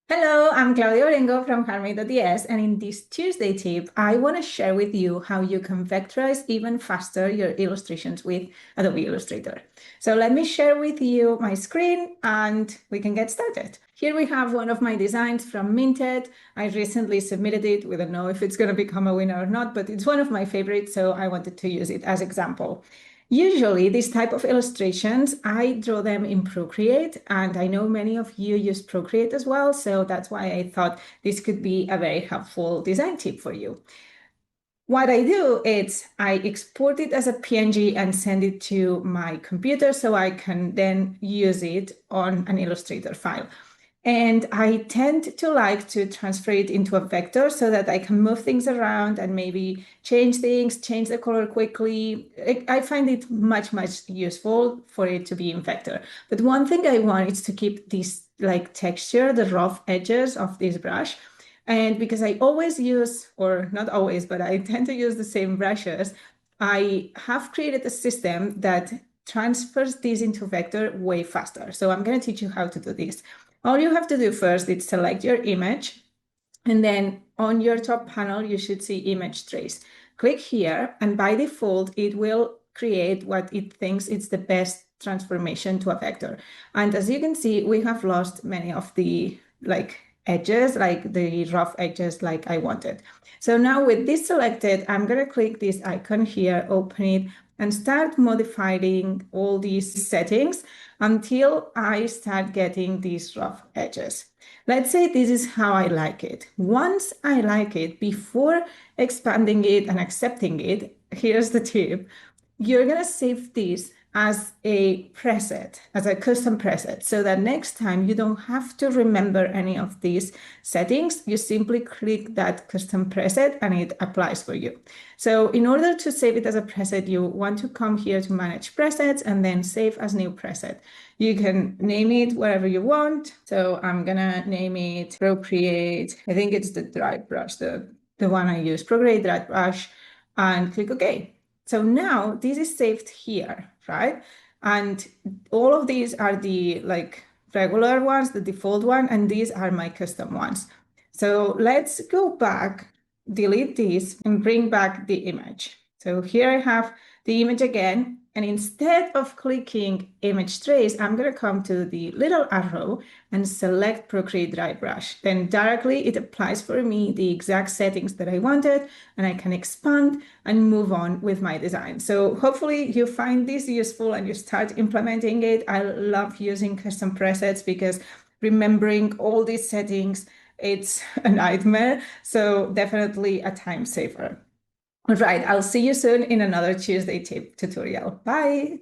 Hello, I'm Claudia Orengo from heartmade.es, and in this Tuesday tip, I want to share with you how you can vectorize even faster your illustrations with Adobe Illustrator. So let me share with you my screen and we can get started. Here we have one of my designs from Minted. I recently submitted it. We don't know if it's going to become a winner or not, but it's one of my favorites, so I wanted to use it as example. Usually, these type of illustrations, I draw them in Procreate, and I know many of you use Procreate as well, so that's why I thought this could be a very helpful design tip for you. What I do is I export it as a PNG and send it to my computer so I can then use it on an Illustrator file. And I tend to like to transfer it into a vector so that I can move things around and maybe change things, change the color quickly. I find it much useful for it to be in vector. But one thing I want is to keep this like texture, the rough edges of this brush. And because I always use, or not always, but I tend to use the same brushes, I have created a system that transfers this into vector way faster. So I'm going to teach you how to do this. All you have to do first is select your image, and then on your top panel, you should see image trace. Click here, and by default, it will create what it thinks is the best transformation to a vector. And as you can see, we have lost many of the edges, like the rough edges like I wanted. So now with this selected, I'm going to click this icon here, open it, and start modifying all these settings until I start getting these rough edges. Let's say this is how I like it. Once I like it, before expanding it and accepting it, here's the tip. You're going to save this as a preset, as a custom preset, so that next time you don't have to remember any of these settings. You simply click that custom preset and it applies for you. So in order to save it as a preset, you want to come here to manage presets and then save as new preset. You can name it whatever you want. So I'm gonna name it Procreate. I think it's the dry brush, the one I use, Procreate dry brush, and click OK. So now this is saved here, right? And all of these are the regular ones, the default one, and these are my custom ones. So let's go back, delete this, and bring back the image. So here I have the image again, and instead of clicking image trace, I'm going to come to the little arrow and select Procreate Dry Brush. Then directly it applies for me the exact settings that I wanted, and I can expand and move on with my design. So hopefully you find this useful and you start implementing it. I love using custom presets because remembering all these settings, it's a nightmare. So definitely a time saver. All right, I'll see you soon in another Tuesday tip tutorial. Bye.